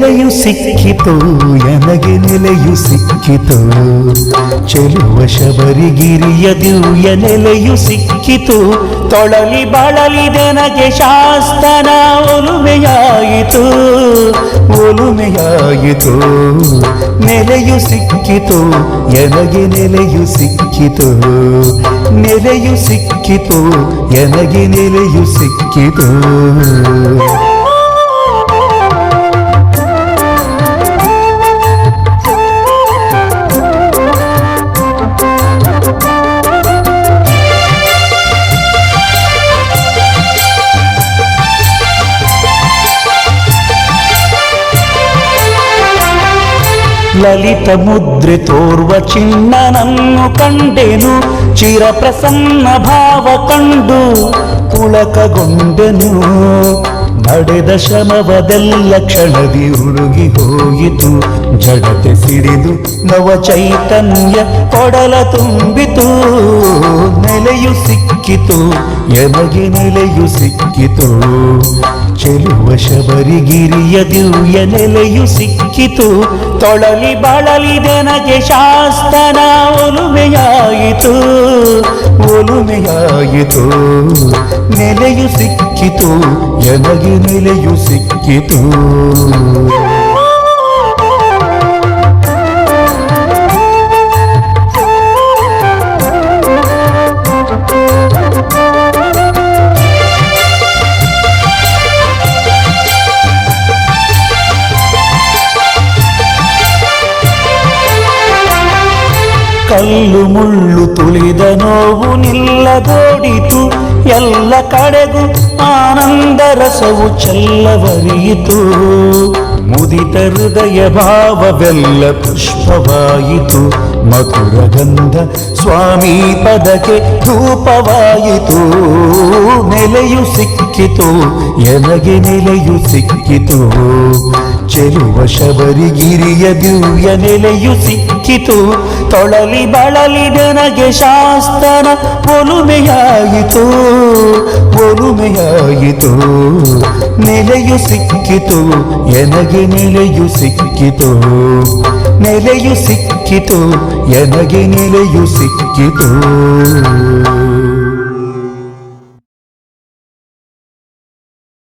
ನೆಲೆಯು ಸಿಕ್ಕಿತು ಎನಗೆ ನೆಲೆಯು ಸಿಕ್ಕಿತು ಚೆಲುವ ಶಬರಿಗಿರಿಯ ದಿವ್ಯ ನೆಲೆಯು ಸಿಕ್ಕಿತು ತೊಳಲಿ ಬಳಲಿದೆನಗೆ ಶಾಸ್ತನ ಒಲುಮೆಯಾಯಿತು ಒಲುಮೆಯಾಯಿತು ನೆಲೆಯು ಸಿಕ್ಕಿತು ಎನಗೆ ನೆಲೆಯು ಸಿಕ್ಕಿತು ನೆಲೆಯು ಸಿಕ್ಕಿತು ಎನಗೆ ನೆಲೆಯು ಸಿಕ್ಕಿತು ಲಲಿತ ಮುದ್ರೆ ತೋರ್ವ ಚಿನ್ನನನ್ನು ಕಂಡೆನು ಚಿರಪ್ರಸನ್ನ ಭಾವ ಕಂಡು ಪುಳಕಗೊಂಡೆನು ನಡೆದ ಶ್ರಮವದೆಲ್ಲ ಕ್ಷಣದಿ ಉರುಗಿ ಹೋಯಿತು ಜಗತೆ ಸಿಡಿದು ನವ ಚೈತನ್ಯ ಕೊಡಲ ತುಂಬಿತು ನೆಲೆಯು ಸಿಕ್ಕಿತು ಎನಗೆ ನೆಲೆಯು ಸಿಕ್ಕಿತು ಚೆಲುವ ಶಬರಿಗಿರಿಯ ದಿವ್ಯ ನೆಲೆಯು ಸಿಕ್ಕಿತು ತೊಳಲಿ ಬಳಲಿದೆನಗೆ ಶಾಸ್ತನ ಒಲುಮೆಯಾಯಿತು ಒಲುಮೆಯಾಯಿತು ನೆಲೆಯು ಸಿಕ್ಕಿತು ಎನಗೆ ನೆಲೆಯು ಸಿಕ್ಕಿತು ಕಲ್ಲು ಮುಳ್ಳು ತುಳಿದ ನೋವು ನಿಲ್ಲದೋಡಿತು ಎಲ್ಲ ಕಡೆಗೂ ಆನಂದ ರಸವು ಚೆಲ್ಲವರಿಯಿತು ಮುದಿತ ಹೃದಯ ಭಾವವೆಲ್ಲ ಪುಷ್ಪವಾಯಿತು ಮಧುರ ಗಂಧ ಸ್ವಾಮಿ ಪದಕ್ಕೆ ಧೂಪವಾಯಿತು ನೆಲೆಯು ಸಿಕ್ಕಿತು ಎನಗೆ ನೆಲೆಯು ಸಿಕ್ಕಿತು ಚೆಲುವ ಶಬರಿಗಿರಿಯ ದಿವ್ಯ ನೆಲೆಯು ಸಿಕ್ಕಿತು ತೊಳಲಿ ಬಳಲಿದೆನಗೆ ಶಾಸ್ತನ ಒಲುಮೆಯಾಯಿತು ಒಲುಮೆಯಾಯಿತು ನೆಲೆಯು ಸಿಕ್ಕಿತು ಎನಗೆ ನೆಲೆಯು ಸಿಕ್ಕಿತು ನೆಲೆಯು ಸಿಕ್ಕಿತು ಎನಗೆ ನೆಲೆಯು ಸಿಕ್ಕಿತು